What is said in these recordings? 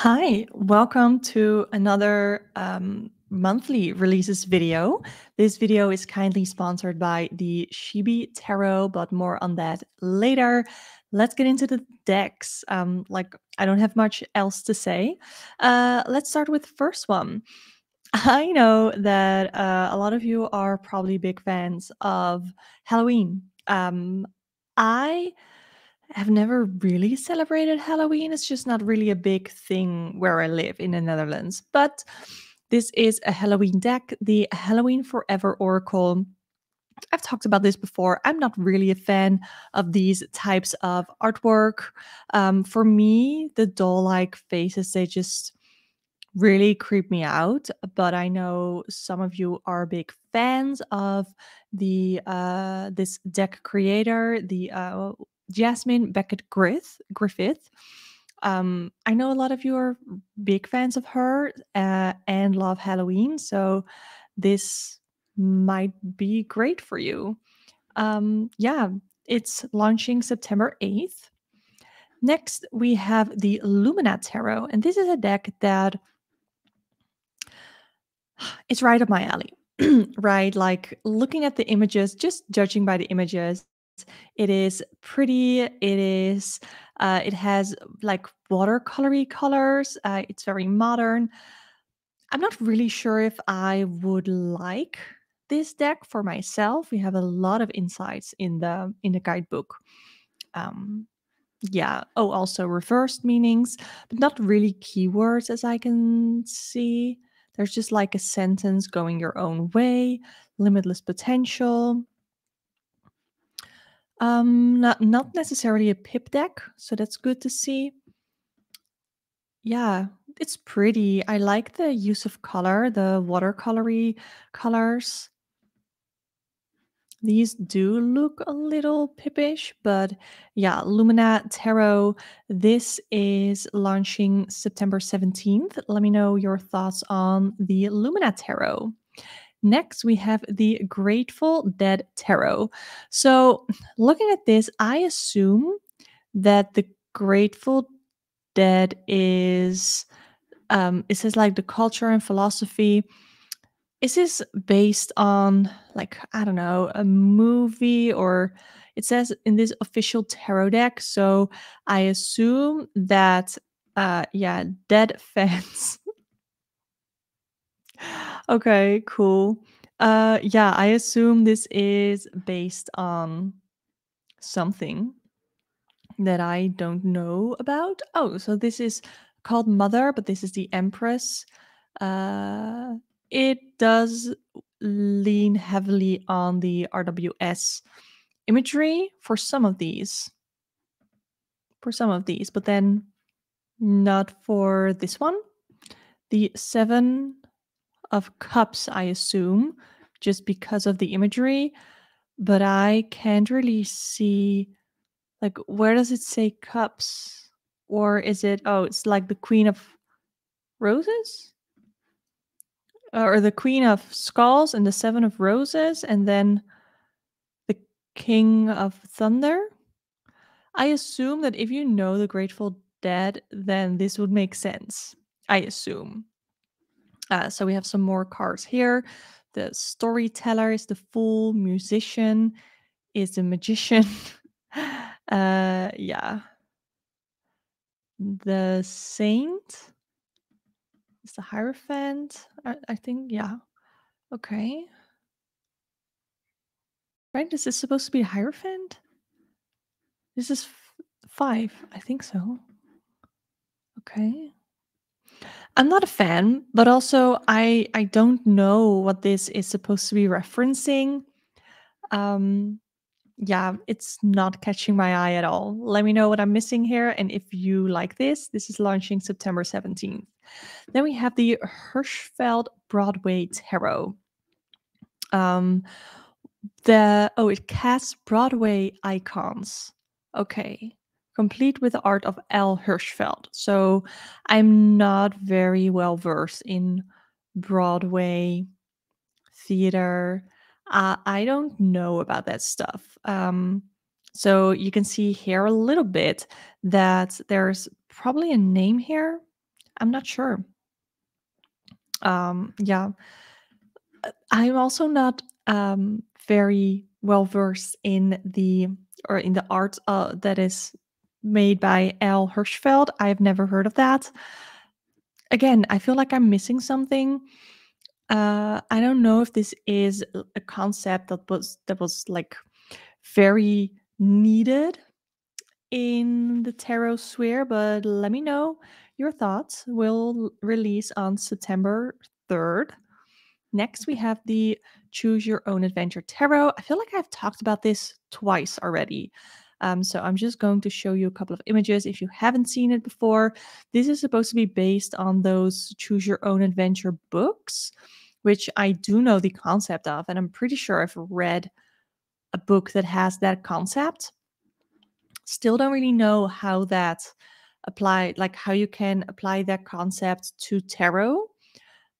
Hi, welcome to another monthly releases video. This video is kindly sponsored by the Shibi Tarot, but more on that later. Let's get into the decks. I don't have much else to say. Let's start with the first one. I know that a lot of you are probably big fans of Halloween. I have never really celebrated Halloween. It's just not really a big thing where I live in the Netherlands. But this is a Halloween deck, the Halloween Forever Oracle. I've talked about this before. I'm not really a fan of these types of artwork. For me, the doll like faces, they just really creep me out. But I know some of you are big fans of the this deck creator, the Jasmine Beckett Griffith. I know a lot of you are big fans of her and love Halloween, so this might be great for you. Yeah, it's launching September 8th. Next, we have the Lumina Tarot, and this is a deck that it's right up my alley. Right? Like looking at the images, just judging by the images, it is pretty. It has like watercolory colors. It's very modern. I'm not really sure if I would like this deck for myself. We have a lot of insights in the guidebook. Um, yeah. Oh, also reversed meanings, but not really keywords as I can see. There's just like a sentence going your own way, limitless potential. Not necessarily a pip deck, so that's good to see. Yeah, it's pretty. I like the use of color, the watercolory colors. These do look a little pippish, but yeah, Lumina Tarot. This is launching September 17th. Let me know your thoughts on the Lumina Tarot. Next, we have the Grateful Dead Tarot. So, looking at this, I assume that the Grateful Dead is, it says like the culture and philosophy. Is this based on, like, I don't know, a movie, or it says in this official tarot deck? So I assume that, yeah, dead fans. Okay, cool. Yeah, I assume this is based on something that I don't know about. Oh, so this is called Mother, but this is the Empress. Uh, it does lean heavily on the RWS imagery for some of these. But then not for this one. The Seven of Cups, I assume, just because of the imagery, but I can't really see, like, where does it say cups? Or is it, oh, it's like the Queen of Roses? Or the Queen of Skulls and the Seven of Roses, and then the King of Thunder? I assume that if you know the Grateful Dead, then this would make sense. I assume. So we have some more cards here. The storyteller is the fool, musician is the magician. Yeah. The saint is the hierophant. I think, yeah. Okay. Right? This is supposed to be a hierophant? This is 5. I think so. Okay. I'm not a fan, but also I don't know what this is supposed to be referencing. Um yeah, it's not catching my eye at all. Let me know what I'm missing here, and if you like this. This is launching September 17th. Then we have the Hirschfeld Broadway Tarot. Um it casts Broadway icons. Okay. Complete with the art of L. Hirschfeld. So I'm not very well versed in Broadway theater. I don't know about that stuff. So you can see here a little bit that there's probably a name here. I'm not sure. Yeah, I'm also not very well versed in the art that is made by Al Hirschfeld. I've never heard of that. Again, I feel like I'm missing something. I don't know if this is a concept that was like very needed in the tarot sphere, but let me know your thoughts. Will release on September 3rd. Next, we have the Choose Your Own Adventure Tarot. I feel like I've talked about this twice already. So I'm just going to show you a couple of images if you haven't seen it before. This is supposed to be based on those Choose Your Own Adventure books, which I do know the concept of, and I'm pretty sure I've read a book that has that concept. Still don't really know how that like how you can apply that concept to tarot.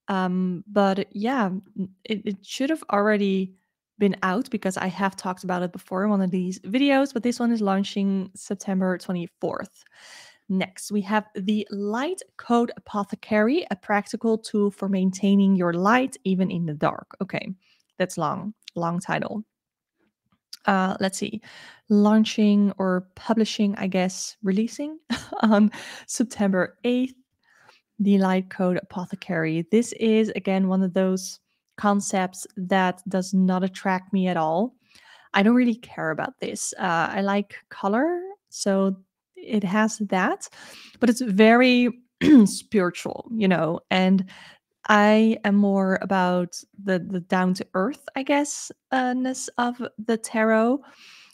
But yeah, it should have already been out because I have talked about it before in one of these videos, but this one is launching September 24th. Next, we have the Light Code Apothecary, a practical tool for maintaining your light even in the dark. Okay, that's long title. Let's see, launching or publishing, I guess, releasing on September 8th. The Light Code Apothecary. This is again one of those concepts that does not attract me at all. I don't really care about this. I like color, so it has that, but it's very spiritual, and I am more about the down to earth, I guess, ness of the tarot.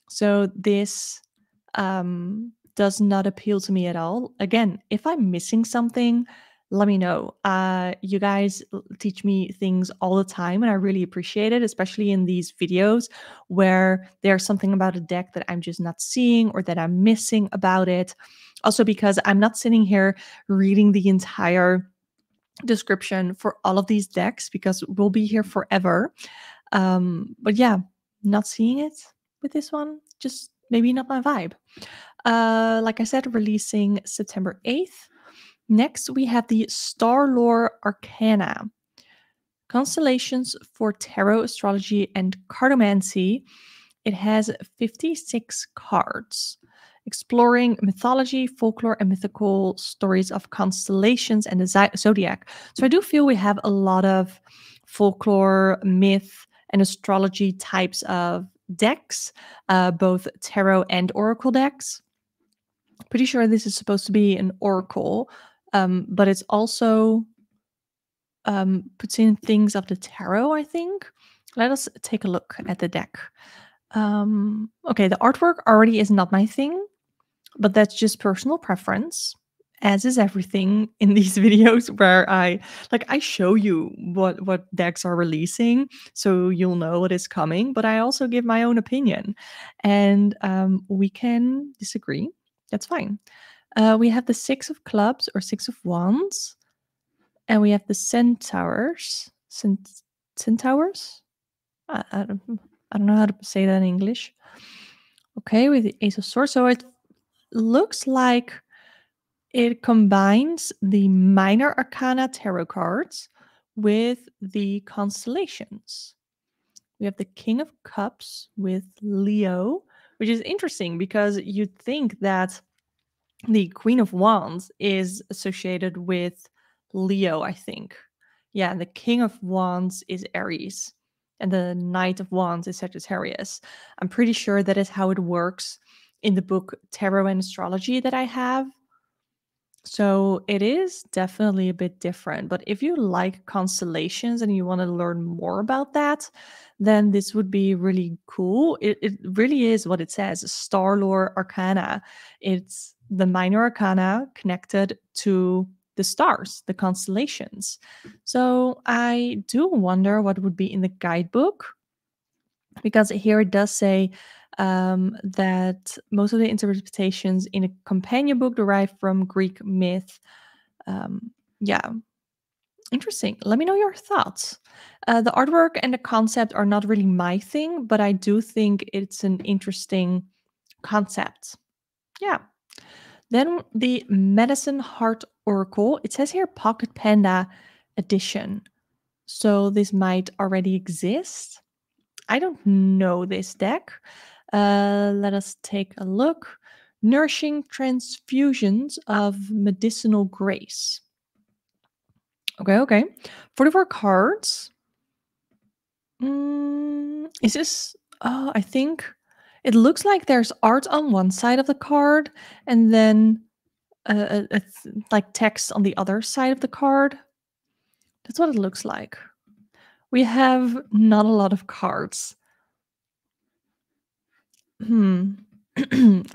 So this does not appeal to me at all. Again, if I'm missing something, let me know. You guys teach me things all the time, and I really appreciate it, especially in these videos where there's something about a deck that I'm just not seeing or that I'm missing about it. Also, because I'm not sitting here reading the entire description for all of these decks because we'll be here forever. But yeah, not seeing it with this one, just maybe not my vibe. Like I said, releasing September 8th. Next, we have the Star Lore Arcana. Constellations for Tarot, Astrology, and Cartomancy. It has 56 cards, exploring mythology, folklore, and mythical stories of constellations and the zodiac. So I do feel we have a lot of folklore, myth, and astrology types of decks, both tarot and oracle decks. Pretty sure this is supposed to be an oracle, but it's also puts in things of the tarot, I think. Let us take a look at the deck. Okay, the artwork already is not my thing, but that's just personal preference, as is everything in these videos where I show you what decks are releasing, so you'll know what is coming, but I also give my own opinion, and we can disagree. That's fine. We have the Six of Clubs or Six of Wands, and we have the Centaurs. Centaurs? I don't know how to say that in English. Okay, with the Ace of Swords. So it looks like it combines the minor arcana tarot cards with the constellations. We have the King of Cups with Leo, which is interesting because you'd think that the Queen of Wands is associated with Leo, I think. Yeah, the King of Wands is Aries, and the Knight of Wands is Sagittarius. I'm pretty sure that is how it works in the book Tarot and Astrology that I have. So it is definitely a bit different. But if you like constellations and you want to learn more about that, then this would be really cool. It really is what it says, Star Lore Arcana. It's the minor arcana connected to the stars, the constellations. So I do wonder what would be in the guidebook, because here it does say that most of the interpretations in a companion book derive from Greek myth. Yeah, interesting. Let me know your thoughts. The artwork and the concept are not really my thing, but I do think it's an interesting concept. Yeah. Then the Medicine Heart Oracle. It says here Pocket Panda Edition. So this might already exist. I don't know this deck. Let us take a look. Nourishing Transfusions of Medicinal Grace. Okay. 44 cards. Is this... Oh, I think it looks like there's art on one side of the card and then like text on the other side of the card. That's what it looks like. We have not a lot of cards.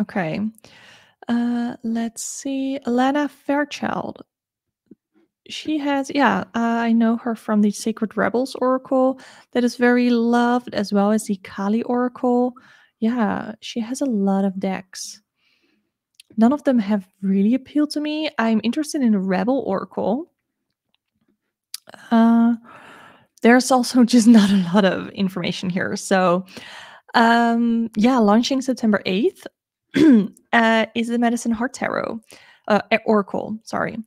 Okay. Let's see. Alana Fairchild. She has, I know her from the Sacred Rebels Oracle that is very loved, as well as the Kali Oracle. Yeah, she has a lot of decks. None of them have really appealed to me. I'm interested in the Rebel Oracle. There's also just not a lot of information here. So, launching September 8th is the Medicine Heart Tarot Oracle. Sorry.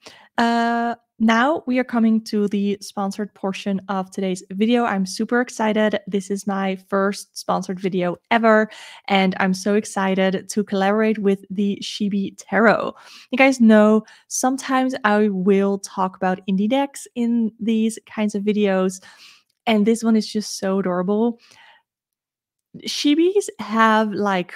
Now we are coming to the sponsored portion of today's video. I'm super excited. This is my first sponsored video ever, and I'm so excited to collaborate with the Shibi Tarot. You guys know sometimes I will talk about indie decks in these kinds of videos, and this one is just so adorable. Shibis have like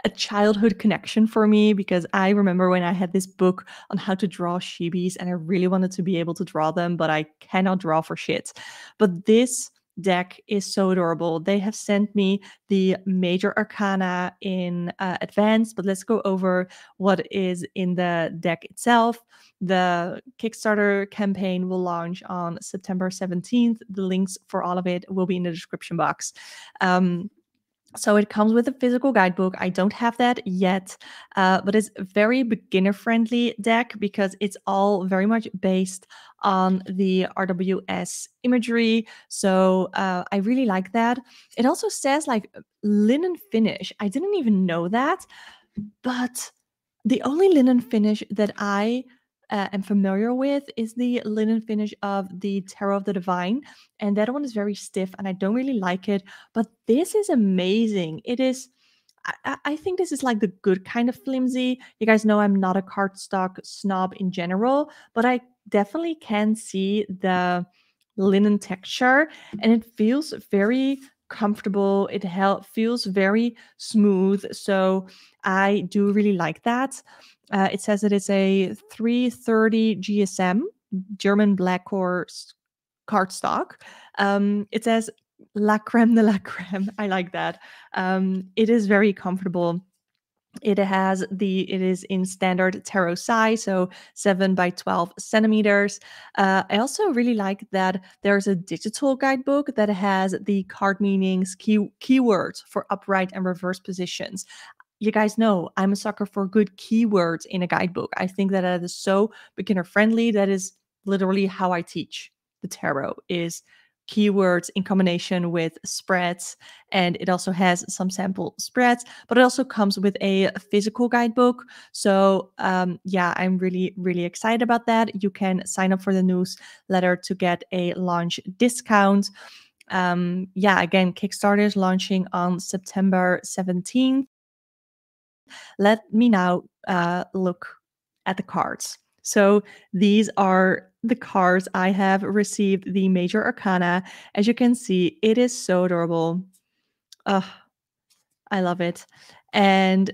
a childhood connection for me, because I remember when I had this book on how to draw shibis and I really wanted to be able to draw them, but I cannot draw for shit. But this deck is so adorable. They have sent me the major arcana in advance, but let's go over what is in the deck itself. The Kickstarter campaign will launch on September 17th. The links for all of it will be in the description box. So it comes with a physical guidebook. I don't have that yet, but it's a very beginner-friendly deck because it's all very much based on the RWS imagery. So I really like that. It also says like linen finish. I didn't even know that, but the only linen finish that I am familiar with is the linen finish of the Tarot of the Divine, and that one is very stiff and I don't really like it, but this is amazing. It is... I think this is like the good kind of flimsy. You guys know I'm not a cardstock snob in general, but I definitely can see the linen texture and it feels very comfortable. It feels very smooth. So I do really like that. It says that it's a 330 GSM, German black horse cardstock. It says La creme de la creme. I like that. It is very comfortable. It is in standard tarot size, so 7 by 12 centimeters. I also really like that there's a digital guidebook that has the card meanings, keywords for upright and reverse positions. You guys know I'm a sucker for good keywords in a guidebook. I think that is so beginner friendly. That is literally how I teach the tarot, is keywords in combination with spreads. And it also has some sample spreads, but it also comes with a physical guidebook. So I'm really, really excited about that. You can sign up for the newsletter to get a launch discount. Again, Kickstarter is launching on September 17th. Let me now look at the cards. So these are the cards I have received, the major arcana. As you can see, it is so adorable. I love it. And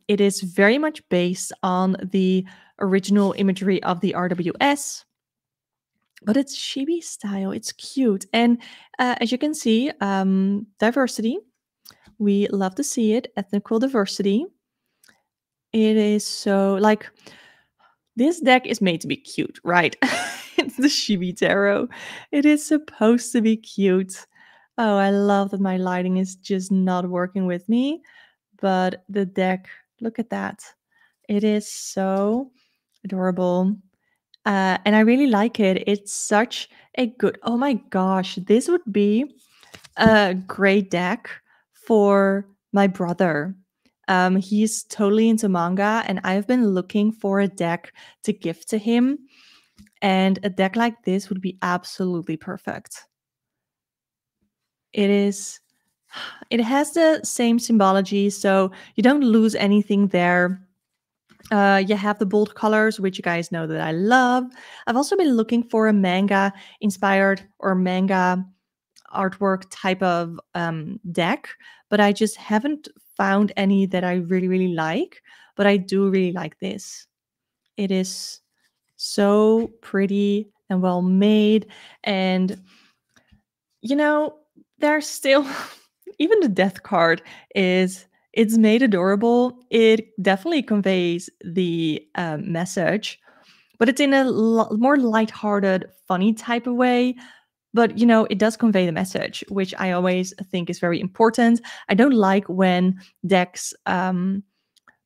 it is very much based on the original imagery of the RWS, but it's Shibi style. It's cute. And as you can see, diversity. We love to see it. Ethnical diversity. It is so like... This deck is made to be cute, right? It's the Shibi Tarot. It is supposed to be cute. Oh, I love that my lighting is just not working with me. But the deck, look at that. It is so adorable. And I really like it. It's such a good... Oh my gosh, this would be a great deck for my brother. He's totally into manga, and I've been looking for a deck to gift to him. And a deck like this would be absolutely perfect. It is, it has the same symbology, so you don't lose anything there. You have the bold colors, which you guys know that I love. I've also been looking for a manga inspired or manga artwork type of deck, but I just haven't found any that I really, really like. But I do really like this. It is so pretty and well made. And, you know, there's still, even the death card is. It's made adorable. It definitely conveys the message, but it's in a more lighthearted, funny type of way. But it does convey the message, which I always think is very important. I don't like when decks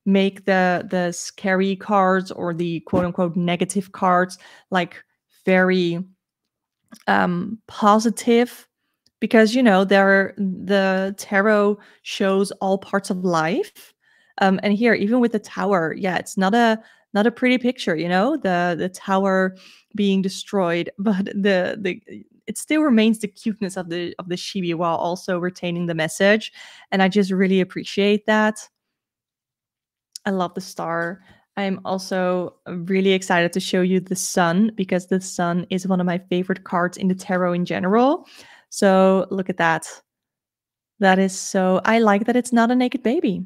make the scary cards or the quote unquote negative cards like very positive, because the tarot shows all parts of life. And here, even with the tower, yeah, it's not a pretty picture, the tower being destroyed, but the it still remains the cuteness of the chibi while also retaining the message. And I just really appreciate that. I love the star. I'm also really excited to show you the sun, because the sun is one of my favorite cards in the tarot in general. So look at that. That is so, I like that it's not a naked baby.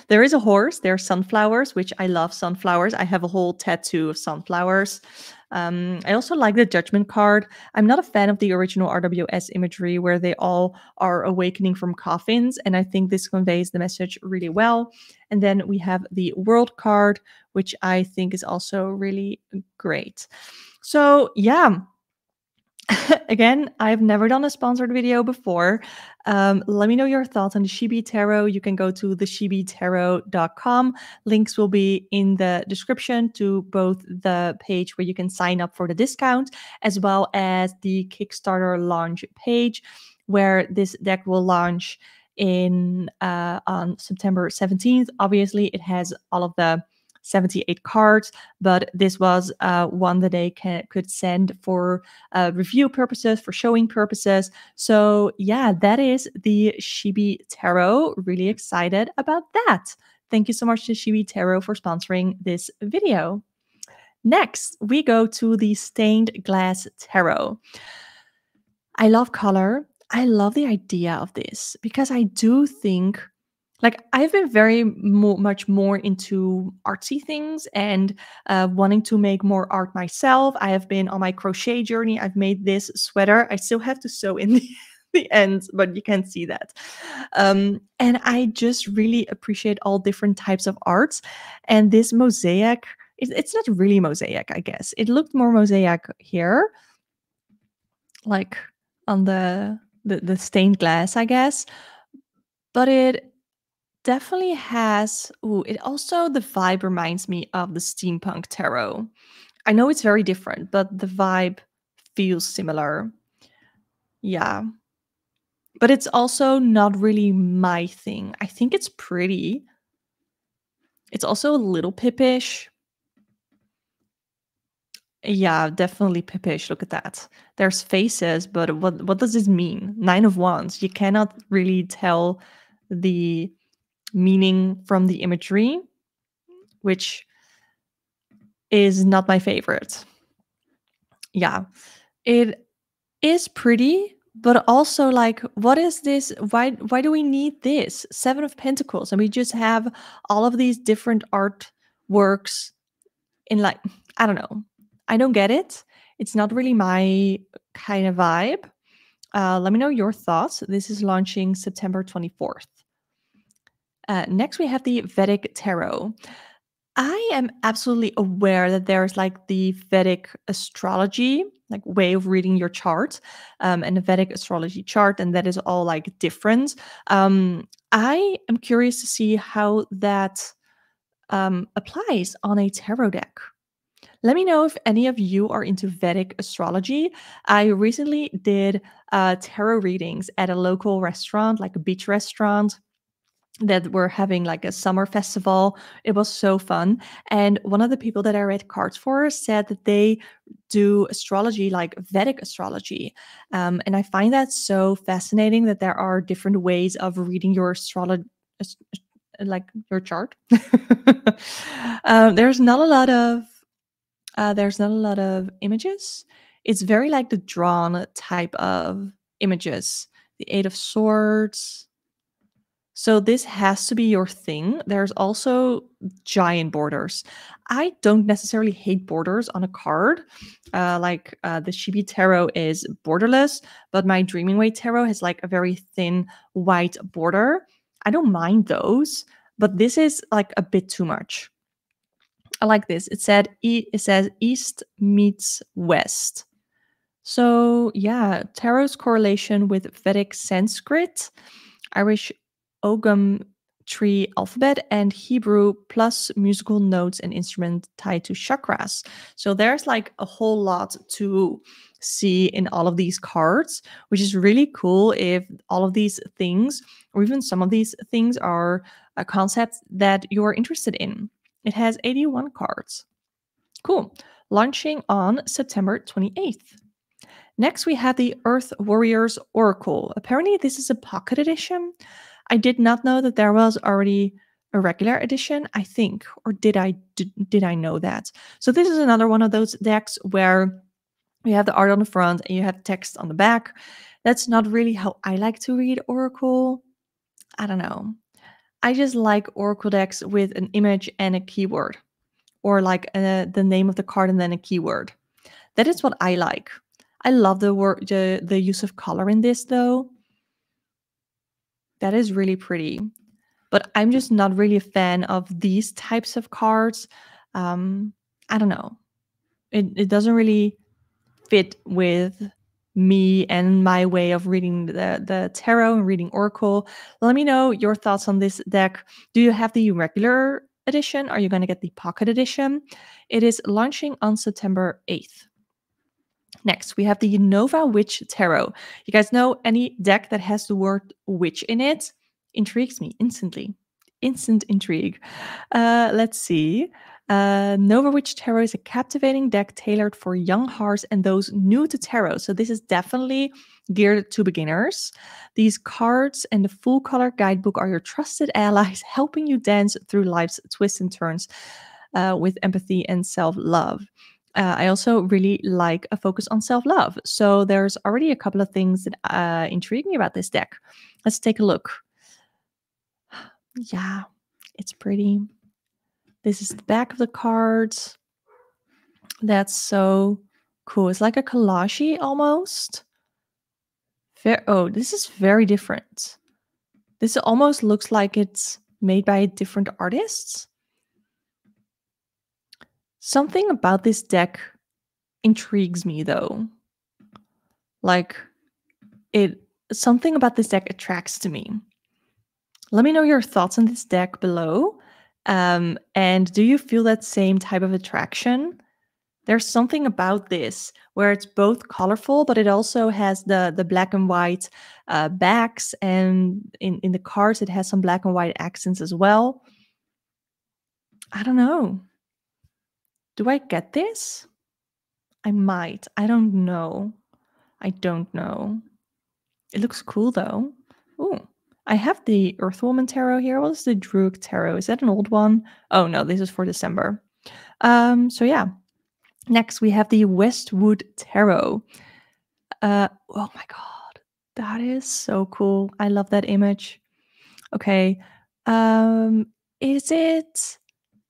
There is a horse, there are sunflowers, which I love sunflowers. I have a whole tattoo of sunflowers. I also like the judgment card. I'm not a fan of the original RWS imagery where they all are awakening from coffins, and I think this conveys the message really well. And then we have the world card, which I think is also really great. So yeah, again, I've never done a sponsored video before. Let me know your thoughts on the Chibi Tarot. You can go to theshibitarot.com. Links will be in the description to both the page where you can sign up for the discount, as well as the Kickstarter launch page, where this deck will launch on September 17th. Obviously, it has all of the 78 cards, but this was one that they could send for review purposes, for showing purposes. So yeah, that is the Chibi Tarot. Really excited about that. Thank you so much to Chibi Tarot for sponsoring this video. Next, we go to the Stained Glass Tarot. I love color. I love the idea of this, because I do think, like, I've been very much more into artsy things and wanting to make more art myself. I have been on my crochet journey. I've made this sweater. I still have to sew in the ends, but you can't see that. And I just really appreciate all different types of arts. And this mosaic, it's not really mosaic, I guess. It looked more mosaic here, like on the stained glass, I guess. But it definitely has, it also, the vibe reminds me of the steampunk tarot. I know it's very different, but the vibe feels similar. Yeah. But it's also not really my thing. I think it's pretty. It's also a little pippish. Yeah, definitely pippish. Look at that. There's faces, but what does this mean? 9 of Wands. You cannot really tell the meaning from the imagery, which is not my favorite. Yeah, it is pretty, but also, like, what is this? Why do we need this? 7 of Pentacles, and we just have all of these different artworks in, like, I don't know. I don't get it. It's not really my kind of vibe. Let me know your thoughts. This is launching September 24th. Next, we have the Vedic Tarot. I am absolutely aware that there's like the Vedic astrology, like way of reading your chart, and the Vedic astrology chart, and that is all like different. I am curious to see how that applies on a tarot deck. Let me know if any of you are into Vedic astrology. I recently did tarot readings at a local restaurant, like a beach restaurant. that were having like a summer festival. It was so fun. And one of the people that I read cards for said that they do astrology, like Vedic astrology. And I find that so fascinating that there are different ways of reading your astrology, like your chart. There's not a lot of images. It's very like the drawn type of images. The Eight of Swords. So this has to be your thing. There's also giant borders. I don't necessarily hate borders on a card. The Shibi Tarot is borderless, but my Dreaming Way Tarot has like a very thin white border. I don't mind those, but this is like a bit too much. I like this. It says East meets West. So yeah, tarot's correlation with Vedic Sanskrit, Irish Ogham tree alphabet, and Hebrew plus musical notes and instrument tied to chakras. So there's like a whole lot to see in all of these cards, which is really cool if all of these things, or even some of these things, are a concept that you're interested in. It has 81 cards. Cool. Launching on September 28th. Next, we have the Earth Warriors Oracle. Apparently, this is a pocket edition. I did not know that there was already a regular edition, I think, or did I know that? So this is another one of those decks where you have the art on the front and you have text on the back. That's not really how I like to read Oracle. I don't know. I just like Oracle decks with an image and a keyword, or like the name of the card and then a keyword. That is what I like. I love the use of color in this, though. That is really pretty. But I'm just not really a fan of these types of cards. I don't know. It doesn't really fit with me and my way of reading the tarot and reading Oracle. Let me know your thoughts on this deck. Do you have the regular edition? Are you going to get the pocket edition? It is launching on September 8th. Next, we have the Nova Witch Tarot. You guys know any deck that has the word witch in it intrigues me instantly. Instant intrigue. Let's see. Nova Witch Tarot is a captivating deck tailored for young hearts and those new to tarot. So this is definitely geared to beginners. These cards and the full color guidebook are your trusted allies, helping you dance through life's twists and turns with empathy and self-love. I also really like a focus on self-love. So there's already a couple of things that intrigue me about this deck. Let's take a look. Yeah, it's pretty. This is the back of the cards. That's so cool. It's like a collage almost. Oh, this is very different. This almost looks like it's made by different artists. Something about this deck intrigues me, though. Like, something about this deck attracts to me. Let me know your thoughts on this deck below. And do you feel that same type of attraction? There's something about this where it's both colorful, but it also has the black and white backs, and in the cards it has some black and white accents as well. I don't know. Do I get this? I might. I don't know. I don't know. It looks cool though. Ooh. I have the Earthwoman Tarot here. What is the Druid Tarot? Is that an old one? Oh no, this is for December. So yeah. Next we have the Westwood Tarot. Oh my god. That is so cool. I love that image. Okay. Is it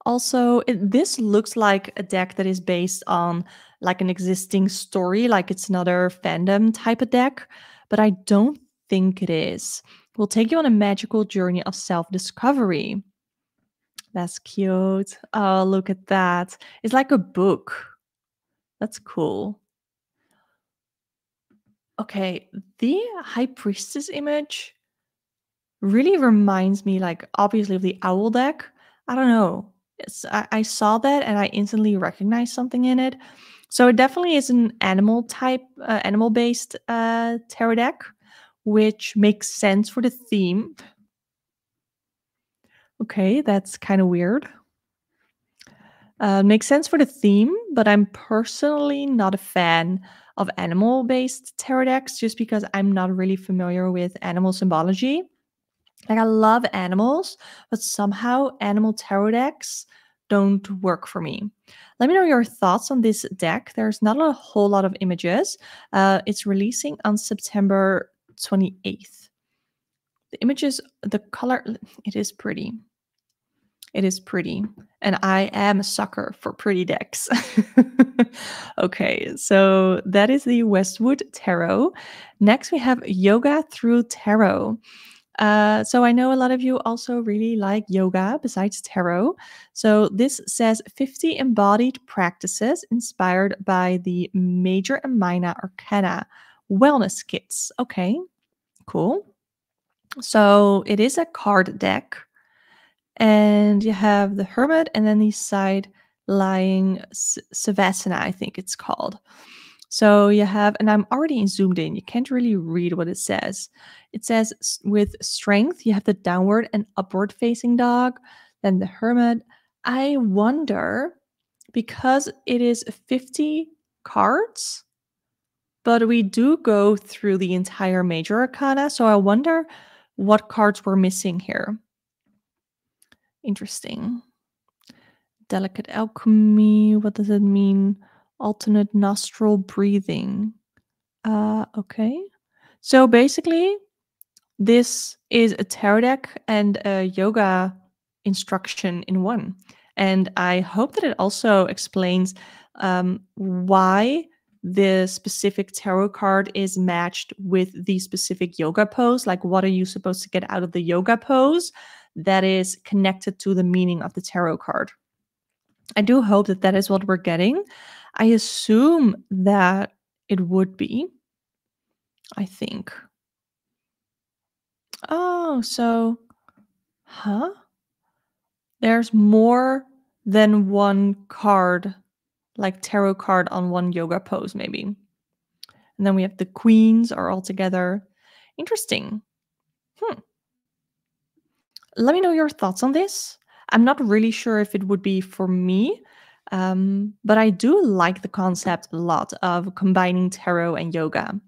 also this looks like a deck that is based on like an existing story, like it's another fandom type of deck, but I don't think it is. We'll take you on a magical journey of self-discovery. That's cute. Oh, look at that. It's like a book. That's cool. Okay, the High Priestess image really reminds me, like, obviously of the Owl deck. I don't know. I saw that and I instantly recognized something in it. So it definitely is an animal type, animal-based tarot deck, which makes sense for the theme. Okay, that's kind of weird. Makes sense for the theme, but I'm personally not a fan of animal-based tarot decks just because I'm not really familiar with animal symbology. Like, I love animals, but somehow animal tarot decks don't work for me. Let me know your thoughts on this deck. There's not a whole lot of images. It's releasing on September 28th. The images, the color, it is pretty. It is pretty. And I am a sucker for pretty decks. Okay, so that is the Westwood Tarot. Next, we have Yoga Through Tarot. So I know a lot of you also really like yoga besides tarot. So this says 50 embodied practices inspired by the major and minor arcana wellness kits. Okay, cool. So it is a card deck, and you have the Hermit, and then the side lying Savasana, I think it's called. So you have, and I'm already zoomed in, you can't really read what it says. It says with strength, you have the downward and upward facing dog, then the Hermit. I wonder, because it is 50 cards, but we do go through the entire major arcana. So I wonder what cards we're missing here. Interesting. Delicate alchemy. What does it mean? Alternate nostril breathing. Okay. So basically, this is a tarot deck and a yoga instruction in one. And I hope that it also explains why the specific tarot card is matched with the specific yoga pose. Like, what are you supposed to get out of the yoga pose that is connected to the meaning of the tarot card? I do hope that that is what we're getting. I assume that it would be, I think. Oh, so, huh? There's more than one card, like tarot card on one yoga pose, maybe. And then we have the queens are all together. Interesting. Let me know your thoughts on this. I'm not really sure if it would be for me, but I do like the concept a lot of combining tarot and yoga.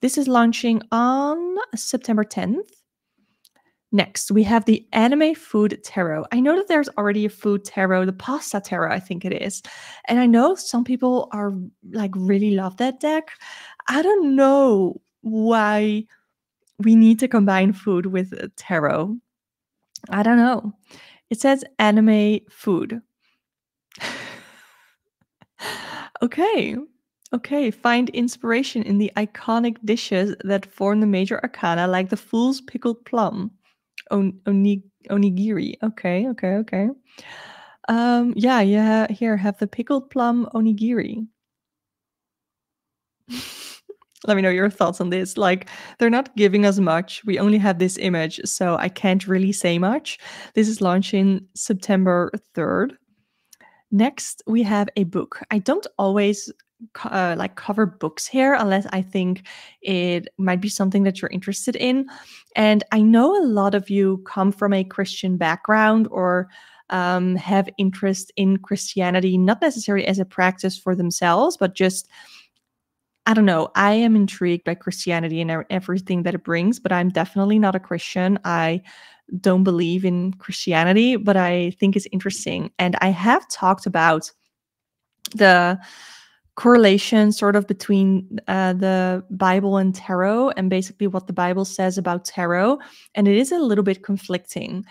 This is launching on September 10th. Next, we have the anime food tarot. I know that there's already a food tarot, the pasta tarot, I think it is. And I know some people are like really love that deck. I don't know why we need to combine food with tarot. I don't know. It says anime food. Okay. Okay, find inspiration in the iconic dishes that form the major arcana, like the fool's pickled plum. Onigiri. Okay, okay, okay. Yeah, here, have the pickled plum onigiri. Let me know your thoughts on this. Like, they're not giving us much. We only have this image, so I can't really say much. This is launching September 3rd. Next, we have a book. I don't always like cover books here unless I think it might be something that you're interested in. And I know a lot of you come from a Christian background or have interest in Christianity, not necessarily as a practice for themselves, but just, I don't know. I am intrigued by Christianity and everything that it brings, but I'm definitely not a Christian. I don't believe in Christianity, but I think it's interesting. And I have talked about the correlation sort of between the Bible and tarot, and basically what the Bible says about tarot. And it is a little bit conflicting.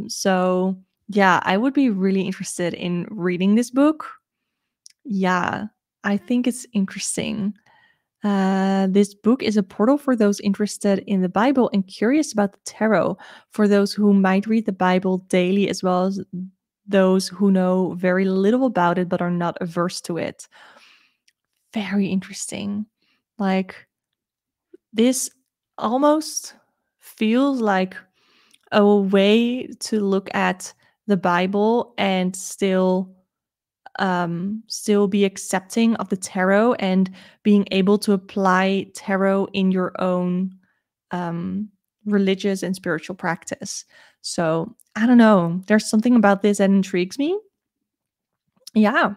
So, yeah, I would be really interested in reading this book. Yeah, I think it's interesting. This book is a portal for those interested in the Bible and curious about the tarot, for those who might read the Bible daily, as well as those who know very little about it but are not averse to it. Very interesting. Like, this almost feels like a way to look at the Bible and still be accepting of the tarot and being able to apply tarot in your own um religious and spiritual practice. So I don't know. There's something about this that intrigues me. Yeah.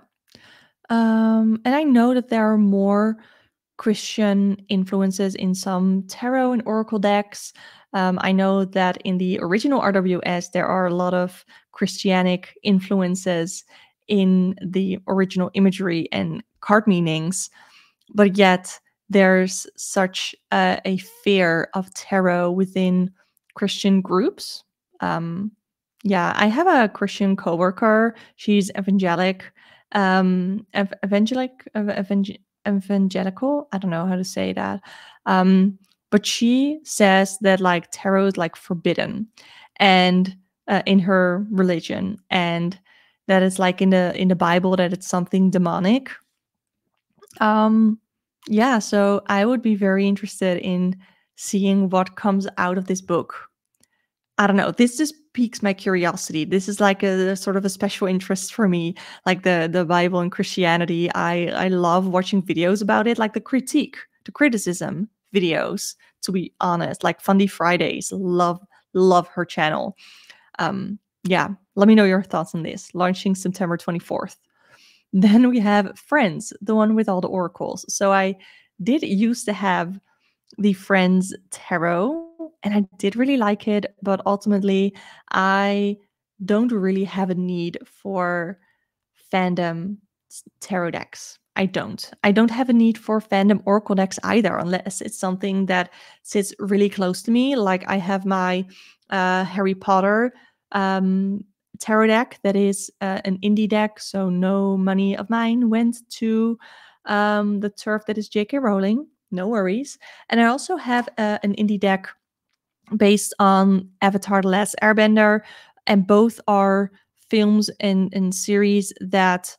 And I know that there are more Christian influences in some tarot and oracle decks. I know that in the original RWS, there are a lot of Christianic influences in the original imagery and card meanings, but yet there's such a fear of tarot within Christian groups. Um, yeah, I have a Christian coworker. She's evangelic, evangelical. I don't know how to say that. But she says that like tarot is like forbidden, and in her religion, and that it's like in the Bible that it's something demonic. Um, yeah, so I would be very interested in seeing what comes out of this book. I don't know. This just piques my curiosity. This is like a sort of a special interest for me, like the Bible and Christianity. I love watching videos about it, like the criticism videos. To be honest, like Fundy Fridays, love her channel. Yeah, let me know your thoughts on this. Launching September 24th. Then we have Friends, the one with all the oracles. So I did used to have the Friends tarot, and I did really like it, but ultimately I don't really have a need for fandom tarot decks. I don't. I don't have a need for fandom oracle decks either, unless it's something that sits really close to me. Like I have my Harry Potter tarot deck that is an indie deck, so no money of mine went to the turf that is J.K. Rowling. No worries. And I also have an indie deck based on Avatar: The Last Airbender, and both are films and series that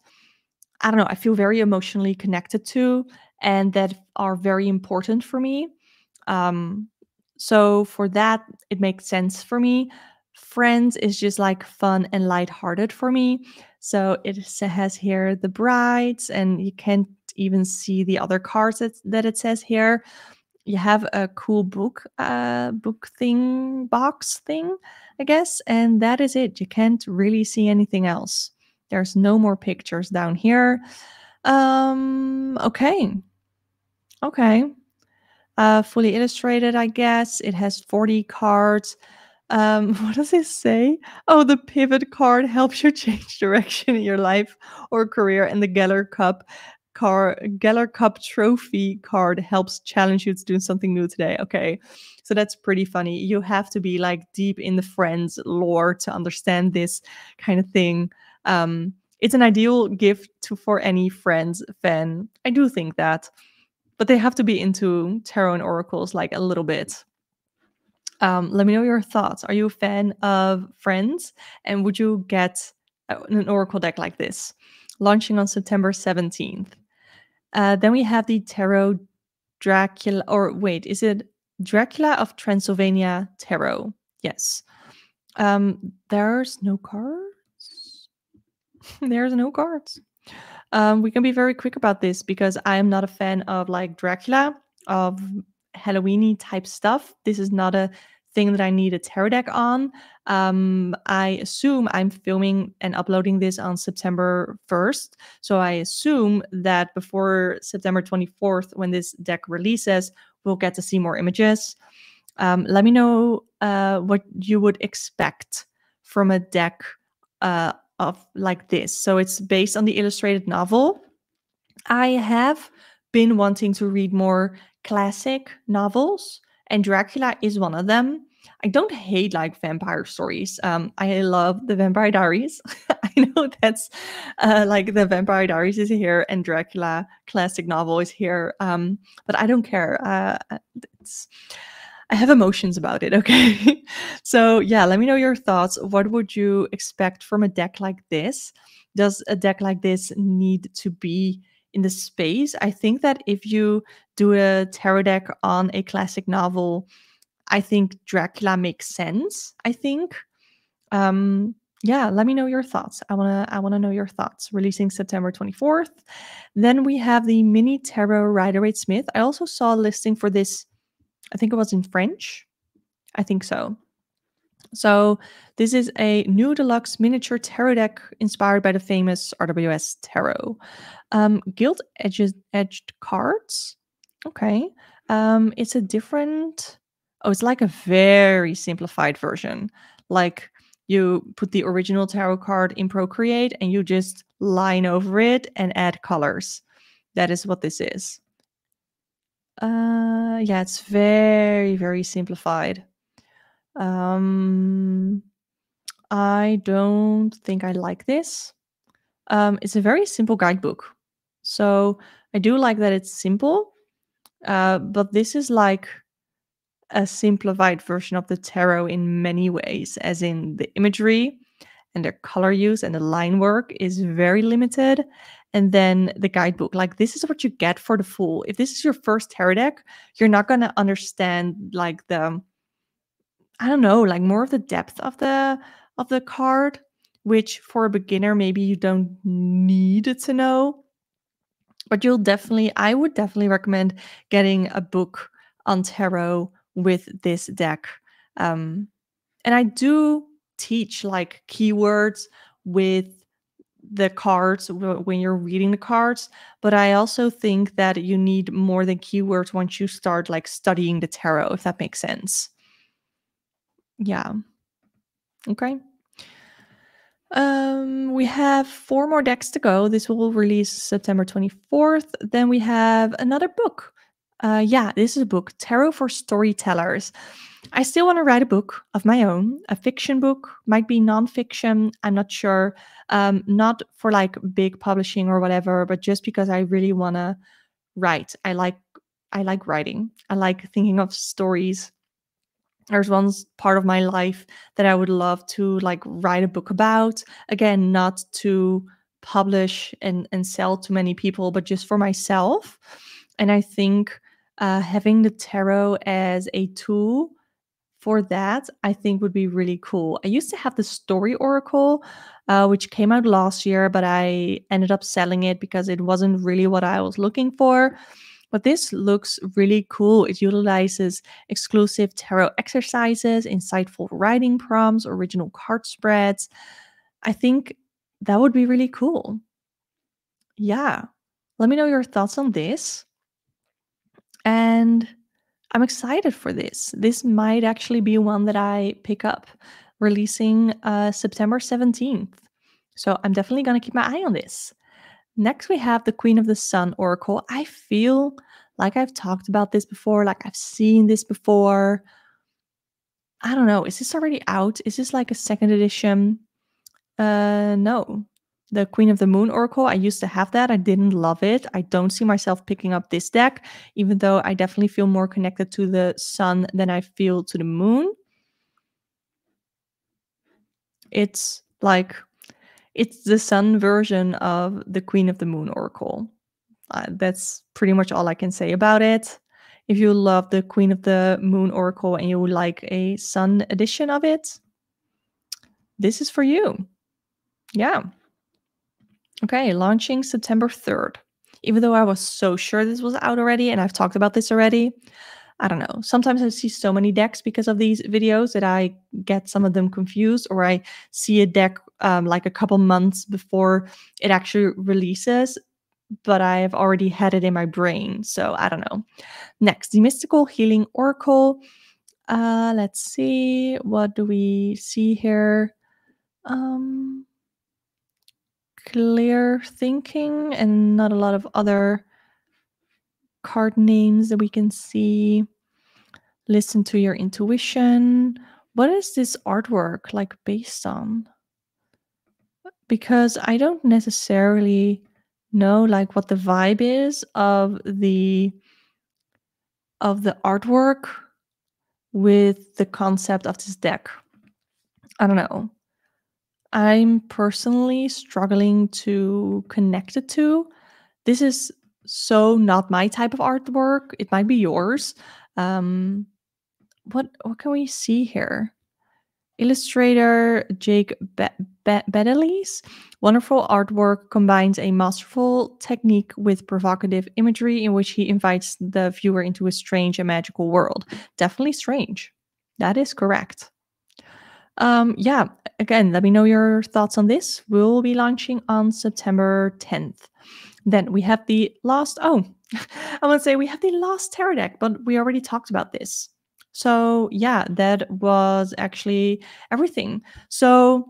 I don't know, I feel very emotionally connected to and that are very important for me. Um, so for that, it makes sense for me. Friends is just like fun and lighthearted for me. So it has here the brides, and you can't even see the other cards that it says here. You have a cool book thing, box thing, I guess, and that is it. You can't really see anything else. There's no more pictures down here. Okay. Okay. Fully illustrated, I guess. It has 40 cards. What does it say? Oh, the pivot card helps you change direction in your life or career, and the Geller Cup trophy card helps challenge you to do something new today. Okay, so that's pretty funny. You have to be like deep in the Friends lore to understand this kind of thing. It's an ideal gift for any Friends fan. I do think that, but they have to be into tarot and oracles like a little bit. Let me know your thoughts. Are you a fan of Friends? And would you get an oracle deck like this? Launching on September 17th. Then we have the Tarot Dracula, or wait, is it Dracula of Transylvania Tarot? Yes. There's no cards. There's no cards. We can be very quick about this because I am not a fan of like Dracula, of Halloweeny type stuff. This is not a thing that I need a tarot deck on. I assume I'm filming and uploading this on September 1st. So I assume that before September 24th, when this deck releases, we'll get to see more images. Let me know what you would expect from a deck of like this. So it's based on the illustrated novel. I have been wanting to read more classic novels, and Dracula is one of them. I don't hate like vampire stories. I love the Vampire Diaries. I know that's like the Vampire Diaries is here and Dracula classic novel is here. But I don't care. I have emotions about it. Okay. So yeah, let me know your thoughts. What would you expect from a deck like this? Does a deck like this need to be in the space? I think that if you do a tarot deck on a classic novel, I think Dracula makes sense. I think. Yeah, let me know your thoughts. I wanna know your thoughts. Releasing September 24th. Then we have the mini tarot Rider-Waite Smith. I also saw a listing for this. I think it was in French. I think so. So this is a new deluxe miniature tarot deck inspired by the famous RWS tarot. Gilt edged cards. Okay. It's a different. Oh, it's like a very simplified version. Like you put the original tarot card in Procreate and you just line over it and add colors. That is what this is. Yeah, it's very, very simplified. I don't think I like this. It's a very simple guidebook. So I do like that it's simple, but this is like a simplified version of the tarot in many ways, as in the imagery and the color use and the line work is very limited. And then the guidebook, like this is what you get for the full. If this is your first tarot deck, you're not going to understand like the, I don't know, like more of the depth of the card, which for a beginner maybe you don't need to know. But I would definitely recommend getting a book on tarot with this deck. And I do teach like keywords with the cards when you're reading the cards, but I also think that you need more than keywords once you start like studying the tarot, if that makes sense. Yeah. Okay. We have 4 more decks to go. This will release September 24th. Then we have another book. Yeah, this is a book, Tarot for Storytellers. I still want to write a book of my own, a fiction book, might be nonfiction. I'm not sure. Not for like big publishing or whatever, but just because I really want to write. I like writing. I like thinking of stories. There's one part of my life that I would love to like write a book about. Again, not to publish and sell to many people, but just for myself. And I think having the tarot as a tool for that, I think would be really cool. I used to have the Story Oracle, which came out last year, but I ended up selling it because it wasn't really what I was looking for. But this looks really cool. It utilizes exclusive tarot exercises, insightful writing prompts, original card spreads. I think that would be really cool. Yeah. Let me know your thoughts on this. And I'm excited for this. This might actually be one that I pick up, releasing September 17th. So I'm definitely going to keep my eye on this. Next, we have the Queen of the Sun Oracle. I feel like I've talked about this before, like I've seen this before. I don't know. Is this already out? Is this like a second edition? No. The Queen of the Moon Oracle, I used to have that. I didn't love it. I don't see myself picking up this deck, even though I definitely feel more connected to the sun than I feel to the moon. It's like, it's the sun version of the Queen of the Moon Oracle. That's pretty much all I can say about it. If you love the Queen of the Moon Oracle and you would like a sun edition of it, this is for you. Yeah. Okay, launching September 3rd. Even though I was so sure this was out already and I've talked about this already, I don't know. Sometimes I see so many decks because of these videos that I get some of them confused, or I see a deck like a couple months before it actually releases, but I've already had it in my brain. So I don't know. Next, the Mystical Healing Oracle. Let's see. What do we see here? Clear thinking and not a lot of other card names that we can see. Listen to your intuition. What is this artwork like based on? Because I don't necessarily know like what the vibe is of the artwork with the concept of this deck. I don't know. I'm personally struggling to connect it to. This is so not my type of artwork. It might be yours. What can we see here? Illustrator Jake Bedelis. Wonderful artwork combines a masterful technique with provocative imagery in which he invites the viewer into a strange and magical world. Definitely strange. That is correct. Yeah, again, let me know your thoughts on this. We'll be launching on September 10th. Then we have the last, oh, I want to say we have the last tarot deck, but we already talked about this. So, yeah, that was actually everything. So,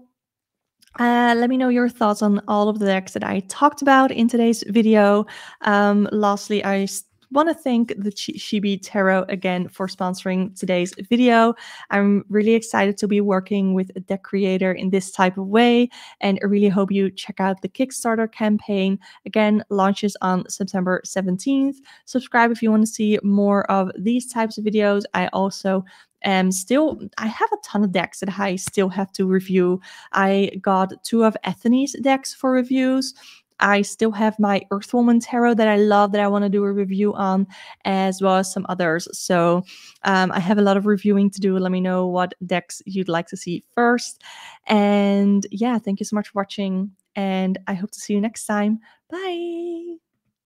let me know your thoughts on all of the decks that I talked about in today's video. Lastly, I want to thank the Shibi Tarot again for sponsoring today's video. I'm really excited to be working with a deck creator in this type of way, and I really hope you check out the Kickstarter campaign. Again, launches on September 17th. Subscribe if you want to see more of these types of videos. I also I have a ton of decks that I still have to review. I got 2 of Ethany's decks for reviews. I still have my Earthwoman Tarot that I love, that I want to do a review on, as well as some others. So I have a lot of reviewing to do. Let me know what decks you'd like to see first. And yeah, thank you so much for watching, and I hope to see you next time. Bye.